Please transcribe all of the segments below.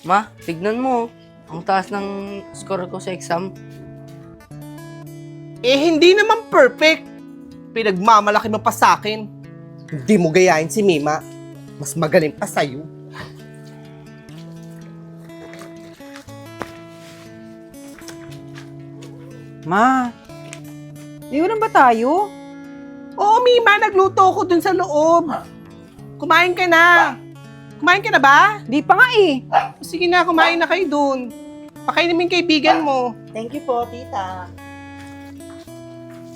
Ma, tignan mo. Ang taas ng score ko sa exam. Eh, hindi naman perfect. Pinagmamalaki mo pa sa akin. Hindi mo gayahin si Mima. Mas magaling pa sa'yo. Ma, iulan ba tayo? Oo, Mima, nagluto ako dun sa loob. Kumain ka na. Kumain ka na ba? Di pa nga eh. Sige na, kumain na kayo dun. Pakainin mo yung kaibigan mo. Thank you po, tita.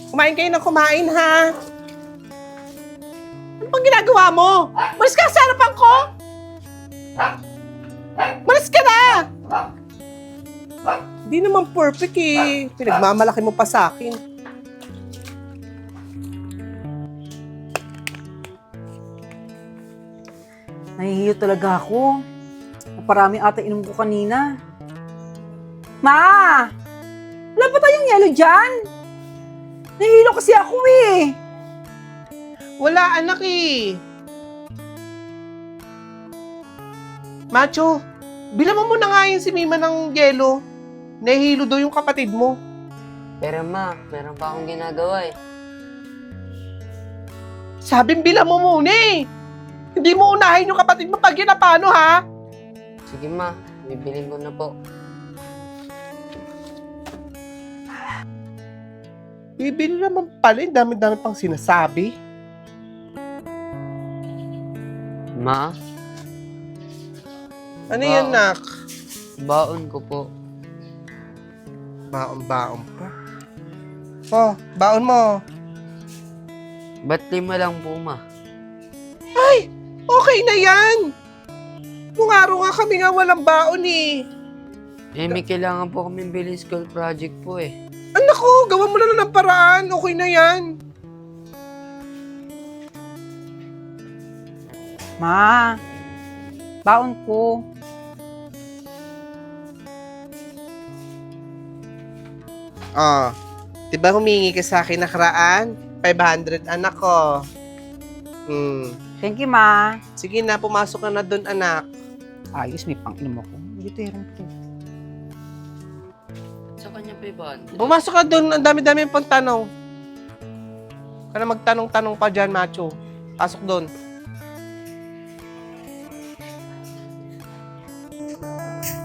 Kumain kayo ng kumain, ha? Ano bang ginagawa mo? Malis ka sa harapan ko! Malis ka na! Hindi naman perfect eh. Pinagmamalaki mo pa sa akin. Nahihiyo talaga ako. Naparami ata inom ko kanina. Ma! Wala ba tayong yelo dyan? Nahihilo kasi ako eh. Wala, anak eh. Macho, bilang mo muna nga yun si Mima ng yelo. Nahihilo daw yung kapatid mo. Pero ma, meron pa akong ginagawa eh. Sabing bilang mo muna eh. Hindi mo unahin yung kapatid mo pag yun na paano, ha? Sige ma, bibilin ko na po. Bibili naman pala, yung dami-dami pang sinasabi. Ma, Ano yan, nak? baon ko po. Baon-baon pa. Oh, baon mo. Ba't 5 lang po ma? Ay, okay na yan. Nung araw nga kami nga walang baon eh. Eh, may kailangan po kami bilhin school project po eh. Anak ko, gawan mo na lang ng paraan. Okay na yan. Ma, baon ko. Oh, diba humingi ka sa akin nakaraan? 500, anak ko. Thank you, ma. Sige na, pumasok ka na doon, anak. Ayos, may pang-inom ako. Hindi terong to. Sa kanya pa ibaan. Pumasok ka doon, ang dami-dami pang tanong. Ka na magtanong-tanong pa dyan, macho. Pasok doon.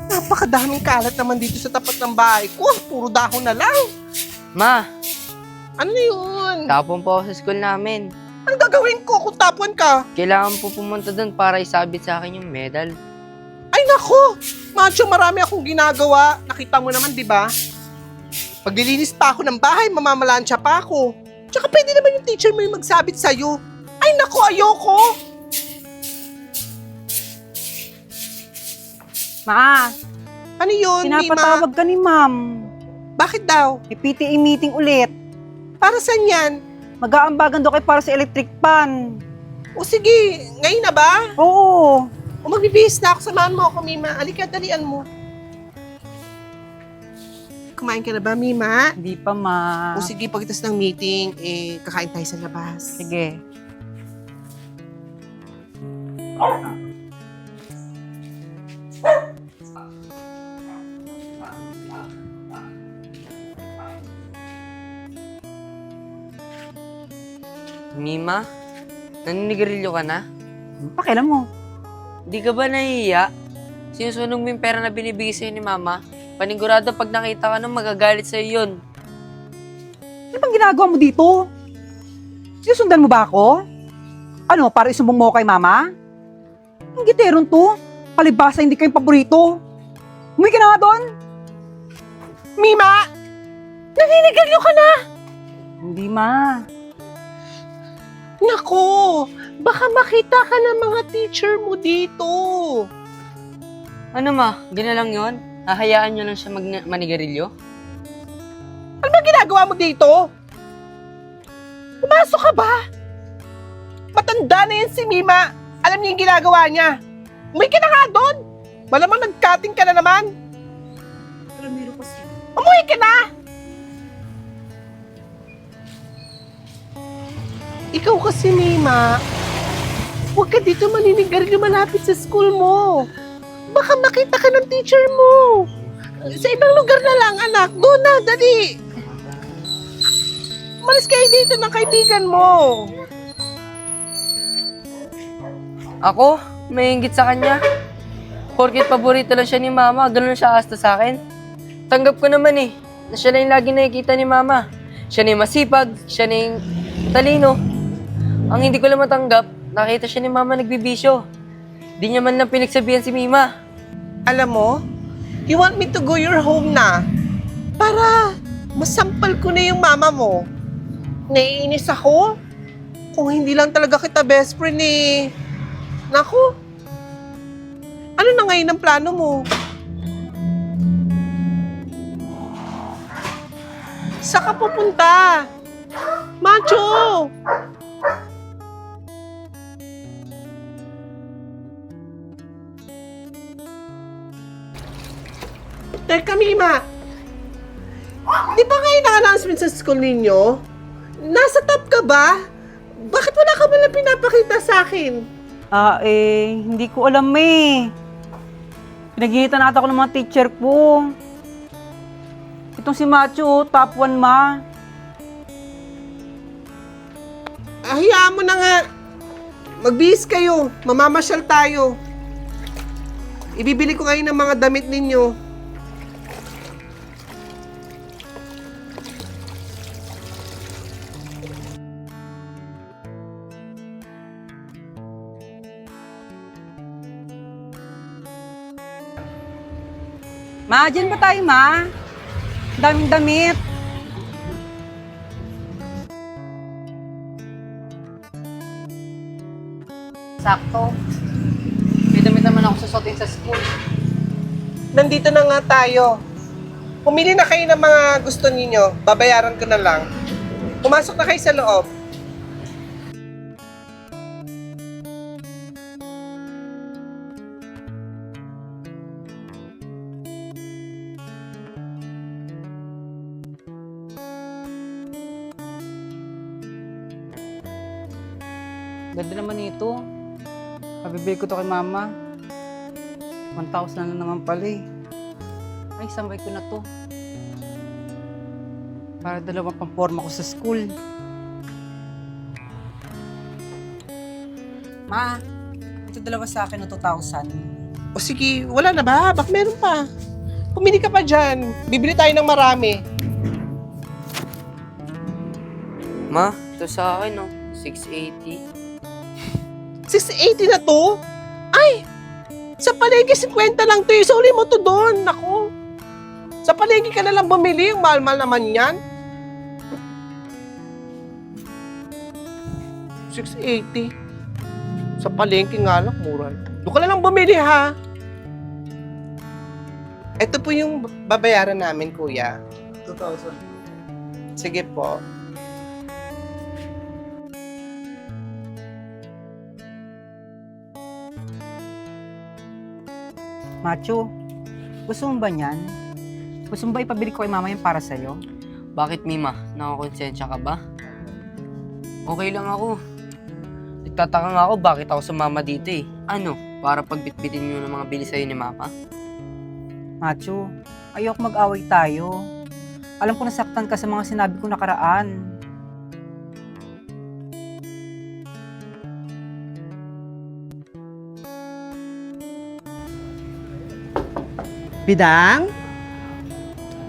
Napakadaming kalat naman dito sa tapat ng bahay ko. Puro dahon na lang. Ma, Ano na yun? tapon po ako sa school namin. Ano gagawin ko kung tapuan ka? Kailangan po pumunta doon para isabit sa akin yung medal. Ay nako! Macho, marami akong ginagawa. Nakita mo naman, di ba? Paglilinis pa ako ng bahay, mamamalansya pa ako. Tsaka pwede naman yung teacher mo yung magsabit sa'yo. Ay nako, ayoko! Ma, Ano yun, Mima? pinapatawag ka ni ma'am. Bakit daw? May PTA meeting ulit. Para saan yan? Mag-aambagan daw kayo para sa electric pan. O sige, ngayon na ba? Oo. O magbibihis na ako, samahan mo ako, Mima. Alika, dalian mo. Kumain ka na ba, Mima? Hindi pa, ma. O sige, pagkitas ng meeting, kakain tayo sa labas. Sige. Mima, naninigarilyo ka na? Pakialam mo. Di ka ba nahihiya? Sinusunog mo yung pera na binibigay sa'yo ni mama? Panigurado pag nakita ka nung magagalit sa'yo yun. Ano bang ginagawa mo dito? Sinusundan mo ba ako? Ano, para isumbong mo ako kay mama? Ang giteron to. Palibasa hindi kayong paborito. Umuwi ka na nga doon. Mima! Naninigarilyo ka na! Hindi, ma. Nako! Baka makita ka ng mga teacher mo dito. Ano ma, ginalang yon? Hahayaan nyo lang siya manigarilyo? Ano ba ginagawa mo dito? Pumasok ka ba? Matanda na yan si Mima. Alam niya yung ginagawa niya. Umuwi ka na nga doon. Malamang nag-cutting ka na naman. Umuwi ka na! Ikaw kasi, Mima. Huwag ka dito maninigarilyo malapit sa school mo. Baka makita ka ng teacher mo. Sa ibang lugar na lang, anak. Doon na, dali. Umalis kayo dito ng kaibigan mo. Ako? May inggit sa kanya? Porket paborito lang siya ni mama, ganun siya asta sa akin. Tanggap ko naman eh, na siya na yung lagi nakikita ni mama. Siya na yung masipag, siya na yung talino. Ang hindi ko lang matanggap, nakita siya ni mama nagbibisyo. Di niya man lang pinagsabihan si Mima. Alam mo, you want me to go your home na para masampal ko na yung mama mo. Naiinis ako kung hindi lang talaga kita best friend eh. Naku, ano na ngayon ang plano mo? Saan ka pupunta? Macho! Teka, Mima. Di ba ngayon ang announcement sa school ninyo? Nasa top ka ba? Bakit wala ka man pinapakita sa akin? Hindi ko alam eh. Pinaginitan ata ako ng mga teacher ko. Itong si Macho, top 1 ma. Hayaan mo na nga. Magbihis kayo. Mamamasyal tayo. Ibibili ko kayo ng mga damit ninyo. Ma, dyan ba tayo ma? Daming damit. Sakto. May damit naman ako susuotin sa school. Nandito na nga tayo. Pumili na kayo ng mga gusto ninyo. Babayaran ko na lang. Pumasok na kayo sa loob. Ganda naman ito. Pabibili ko to kay mama. 1,000 na naman pala eh. Ay, sambay ko na to. Para dalawang pamporma ko sa school. Ma, ito dalawa sa akin na 2,000. O sige, wala na ba? Bak meron pa. Pumili ka pa dyan. Bibili tayo ng marami. Ma, ito sa akin no, 680. 680 na to? Ay! Sa palengke, 50 lang to. Sorry mo to doon. Naku. Sa palengke ka na lang bumili. Yung mahal-mahal naman yan. 680. Sa palengke nga lang, mura. Doon ka na lang bumili, ha? Ito po yung babayaran namin, kuya. 2,000. Sige po. Macho, gusto mo ba niyan? Gusto mo ba ipabili ko kay mama yung para sa'yo? Bakit Mima? Nakakonsensya ka ba? Okay lang ako. Nagtataka nga ako bakit ako sumama dito eh. Ano? Para pagbitbitin nyo ng mga bili sa'yo ni Mama? Macho, ayok mag-away tayo. Alam ko nasaktan ka sa mga sinabi ko nakaraan. Bidang?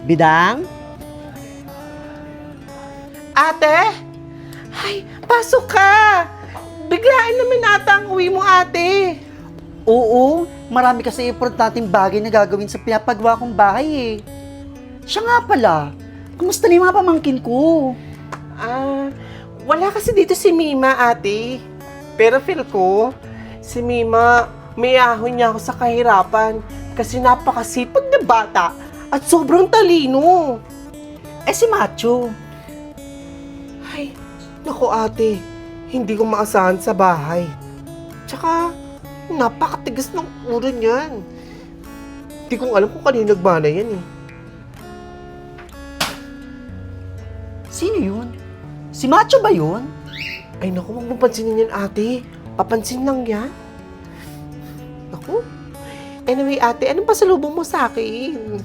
Bidang? Ate? Ay, pasok ka! Biglaan naman ata ang uwi mo, ate. Oo, marami kasi importanteng bagay na gagawin sa pinapagawa kong bahay eh. Siya nga pala, kumusta na yung mga pamangkin ko? Wala kasi dito si Mima, ate. Pero feel ko, si Mima, may ahon niya ako sa kahirapan kasi napakasipag na bata at sobrang talino. Eh si Macho, Ay, naku ate, hindi ko maasahan sa bahay. Tsaka, napakatigas ng ulo niyan. Hindi ko alam kung kanino nagbana yan eh. sino yun? Si Macho ba yun? Ay naku, huwag mo pansinin yan ate. Papansin lang yan. Naku, Anyway, ate, anong pasalubong mo sa akin?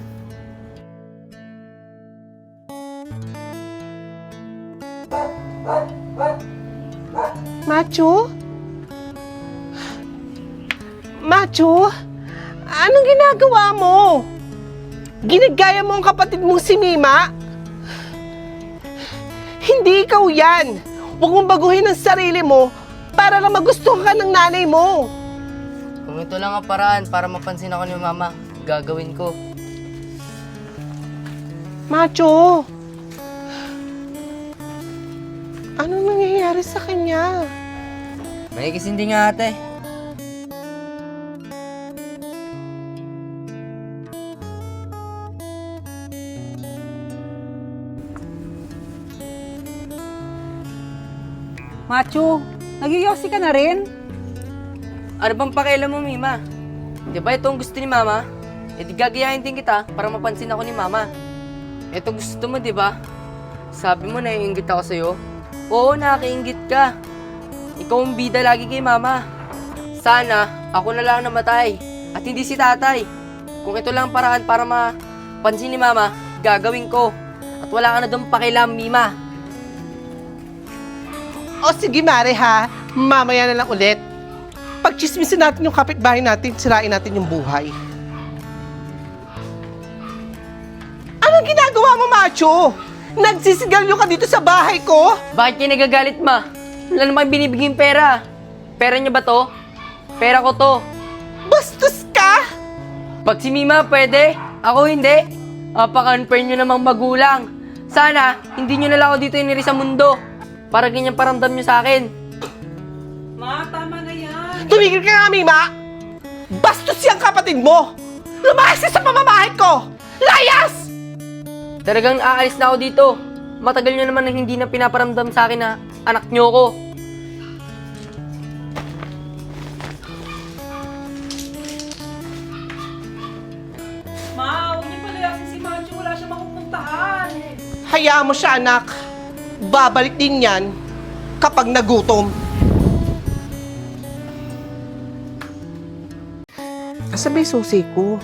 Macho? Macho? Anong ginagawa mo? Ginagaya mo ang kapatid mong si Mima? Hindi ikaw yan. Huwag mong baguhin ang sarili mo para lang magustuhan ka ng nanay mo. Kung ito lang ang paraan para mapansin ako ni Mama, gagawin ko. Macho? Anong nangyayari sa kanya? May kisindi nga ate. Macho, nagyoyosi ka na rin? Ano bang pakialam mo, Mima? Di ba ito ang gusto ni Mama? E di gagayahin din kita para mapansin ako ni Mama. Ito gusto mo, di ba? Sabi mo naiinggit ako sa'yo. Oo, nakakainggit ka. Ikaw ang bida lagi kay Mama. Sana ako na lang namatay at hindi si tatay. Kung ito lang ang paraan para mapansin ni Mama, gagawin ko. At wala ka na doon pakialam, Mima. O sige, Mare ha. Mamaya na lang ulit. Pagchismisin natin yung kapitbahay natin, sirain natin yung buhay. Anong ginagawa mo, Macho? Nagsisigalyo ka dito sa bahay ko? Bakit kayo nagagalit, Ma? Wala namang binibiging pera. Pera niyo ba to? Pera ko to. Bastos ka? Pag si Mima pwede, ako hindi. Napaka-unfair nyo namang magulang. Sana, hindi nyo na lang ako dito iniri sa mundo. Para ganyan paramdam nyo sa akin. Ma, tama na yan. Tumigil ka nga, Mima! Bastos yung kapatid mo! Lumayas ka sa pamamahay ko! Layas! Talagang aalis na ako dito. Matagal nyo naman na hindi na pinaparamdam sa akin na anak nyo ko. Ma, huwag niyo palayasin si Macho. Wala siya mapupuntahan. Hayaan mo siya, anak. Babalik din yan kapag nagutom. Asa ba yung susi ko?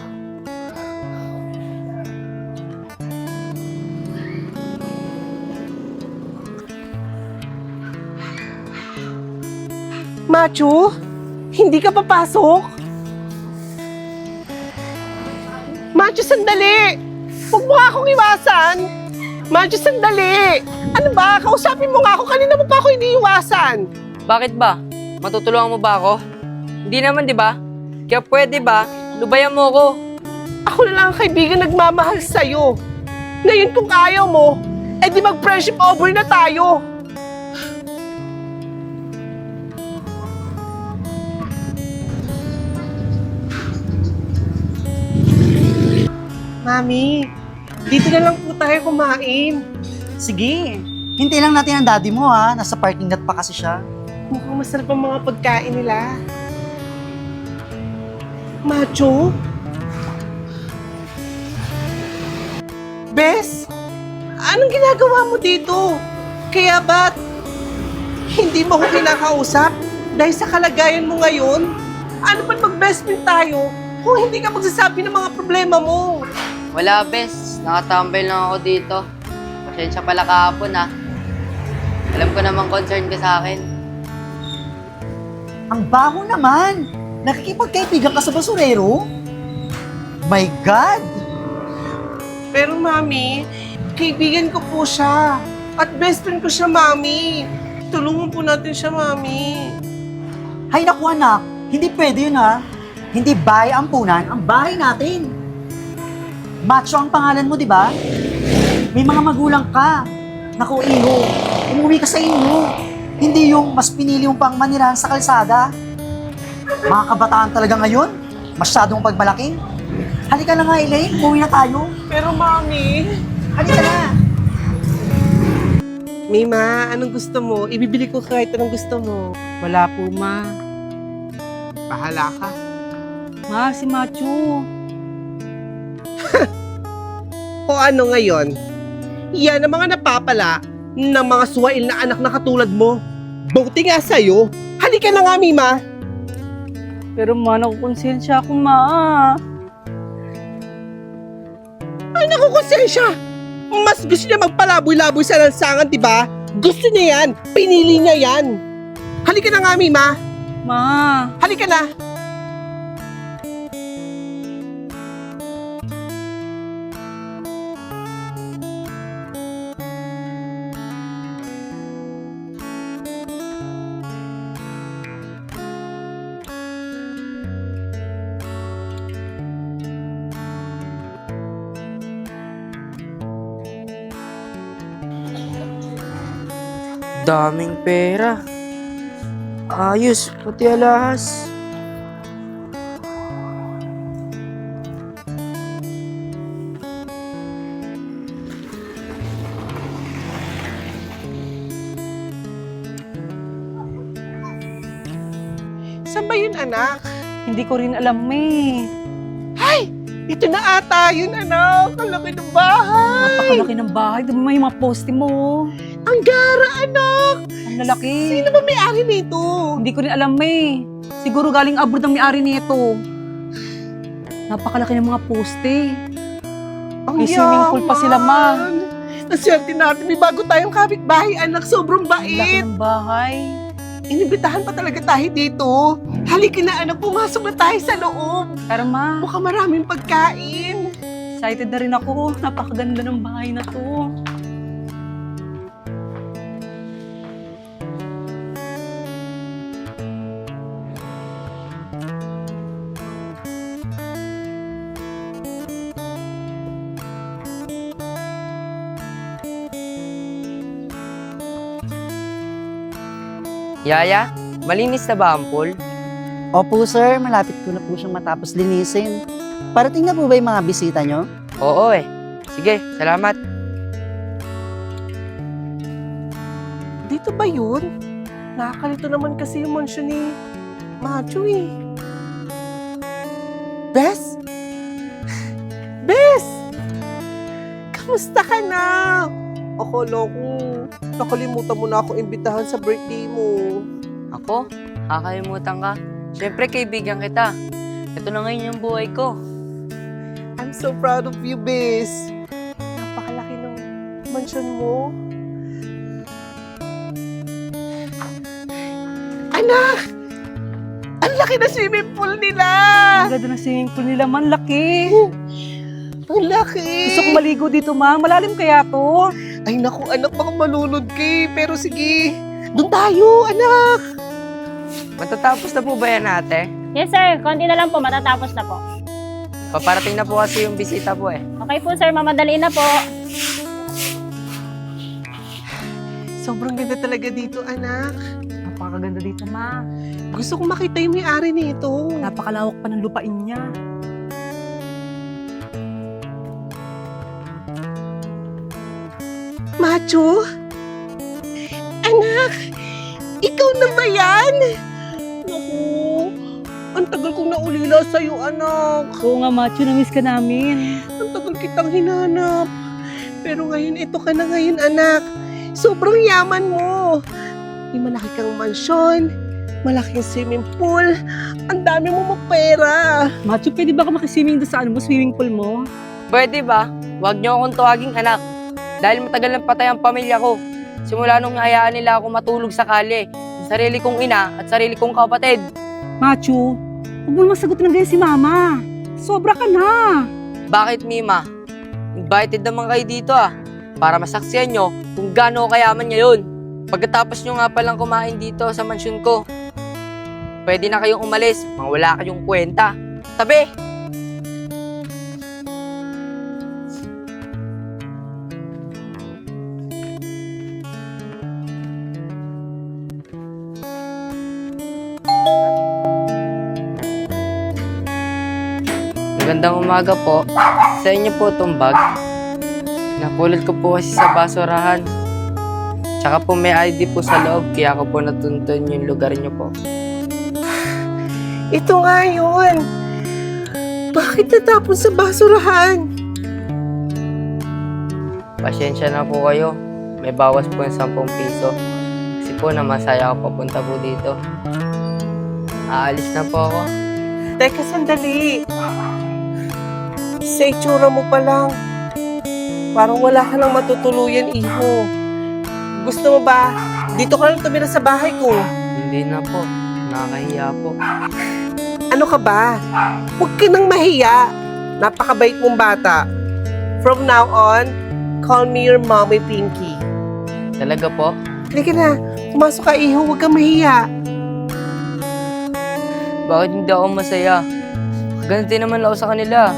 Macho, hindi ka papasok? Macho, sandali! Huwag mo nga akong iwasan! Macho, sandali! Ano ba? Kausapin mo nga ako. Kanina mo pa ako iniiwasan. Bakit ba? Matutulungan mo ba ako? Hindi naman, di ba? Kaya pwede ba? Lubayan mo ako. Ako na lang ang kaibigan nagmamahal sa'yo. Ngayon kung ayaw mo, edi mag-friendship over na tayo. Mami, dito na lang po tayo kumain. Sige, hintay lang natin ang daddy mo ha. Nasa parking lot pa kasi siya. Mukhang masarap ang mga pagkain nila. Macho? Bes, anong ginagawa mo dito? Kaya ba't hindi mo ko kinakausap? Dahil sa kalagayan mo ngayon? Ano ba't mag-best friend tayo kung hindi ka magsasabi ng mga problema mo? Wala, bes. Nakatambay lang ako dito. Pasensya pala kahapon, ha. Alam ko namang concern ka sa akin. Ang baho naman! Nakikipagkaibigan ka sa basurero? My God! Pero mami, kaibigan ko po siya. At best friend ko siya, mami. Tulungan po natin siya, mami. Hay naku anak, hindi pwede yun ha. Hindi bahay ampunan, ang bahay natin. Macho ang pangalan mo, di ba? May mga magulang ka. Naku, iho, umuwi ka sa inyo. Hindi yung mas pinili mong pang manirahan sa kalsada. Mga kabataan talaga ngayon, masyadong pagmalaki. Halika na nga, Elaine, umuwi na tayo. Pero mami... Halika na. Mima, anong gusto mo? Ibibili ko kahit anong gusto mo. Wala po, Ma. Bahala ka. Ma, si Macho. O ano ngayon? Yan ang mga napapala ng mga suwail na anak na katulad mo. Buti nga sa'yo. Halika na nga, Mima. Pero ma, nakukonsensya ako, ma. Ay, naku, konsensya! Mas gusto niya magpalaboy-laboy sa lansangan, di ba? Gusto niya yan. Pinili niya yan. Halika na nga, Mima. Ma, Halika na. Daming pera. Ayos, pati alahas. Saan ba yun, anak? hindi ko rin alam, eh. Ay! Ito na ata yun, anak. Ang laki ng bahay. Napakalaki ng bahay. Di ba may mga poste mo? Ang gara, anak. Ang lalaki. Sino ba may-ari nito? Hindi ko rin alam, eh. Siguro galing abroad ang may-ari nito. Napakalaki ng mga poste. Ang May swimming pool pa sila, ma. Naswerte natin. May bago tayong kapitbahay, anak. Sobrang Laki bait. ng bahay. Inibitahan pa talaga tayo dito. Halika na, anak. Pumasok na tayo sa loob. Pero ma, Mukhang maraming pagkain. excited na rin ako. Napakaganda ng bahay na to. Yaya, malinis na ba ang pool? Opo sir, malapit ko na po siyang matapos linisin. Parating na po ba yung mga bisita nyo? Oo eh. Sige, salamat. Dito ba yun? Nakakalito naman kasi yung mansion ni Macho eh. Bes? Bes! Kamusta ka na? Akala ko, nakalimutan mo na ako imbitahan sa birthday mo. Ako? Kakalimutan ka? Siyempre, kaibigan kita. Ito na ngayon yung buhay ko. I'm so proud of you, Bes. Napakalaki ng mansion mo. Anak! Ang laki na swimming pool nila! Ang ganda ng swimming pool nila, man. Laki. Ang laki! Gusto kong maligo dito, ma. Malalim kaya to? Ay naku, anak, baka malunod kay. Pero sige, doon tayo, anak! Matatapos na po ba yan, ate? Yes sir, konti na lang po, matatapos na po. Paparating na po kasi yung bisita po eh. Okay po sir, mamadali na po. Sobrang ganda talaga dito, anak. Napakaganda dito, ma. Gusto kong makita yung may-ari nito. Napakalawak pa ng lupain niya. Macho? Anak, ikaw na ba yan? Naku, ang tagal kong naulila sa'yo, anak. Oo nga, Macho. Na-miss ka namin. Ang tagal kitang hinanap. Pero ngayon, ito ka na ngayon, anak. Sobrang yaman mo. May malaki kang mansyon, malaking swimming pool, ang dami mo mapera. Macho, pwede ba ka makiswimming doon sa swimming pool mo? Pwede ba? Huwag niyo akong tuwaging anak. Dahil matagal nang patay ang pamilya ko. Simula nung hayaan nila ako matulog sa kali. Sa sarili kong ina at sarili kong kapatid. Macho, huwag mo naman sagutin ng ganyan si Mama. Sobra ka na. Bakit, Mima? Invited naman kayo dito para masaksiyan nyo kung gaano kayaman ngayon. Pagkatapos nyo nga palang kumain dito sa mansyon ko, pwede na kayong umalis, mga wala kayong kwenta. Tabi! Magandang umaga po. Sa inyo po itong bag. Napulot ko po kasi sa basurahan. Tsaka po may ID po sa loob, kaya ako po natuntun yung lugar niyo po. Ito nga yun. Bakit natapon sa basurahan? Pasensya na po kayo. May bawas po yung 10 piso. Kasi po namasaya ako papunta po dito. Aalis na po ako. Teka, sandali. Sa itsura mo pa lang, parang wala ka lang matutuluyan, iho. Gusto mo ba, dito ka lang tumira sa bahay ko? Hindi na po. Nakakahiya po. Ano ka ba? Huwag ka nang mahiya. Napakabait mong bata. From now on, call me your mommy Pinky. Talaga po? Halika na, pumasok ka, iho. Huwag kang mahiya. Bakit hindi ako masaya? Ganun din naman ako sa kanila.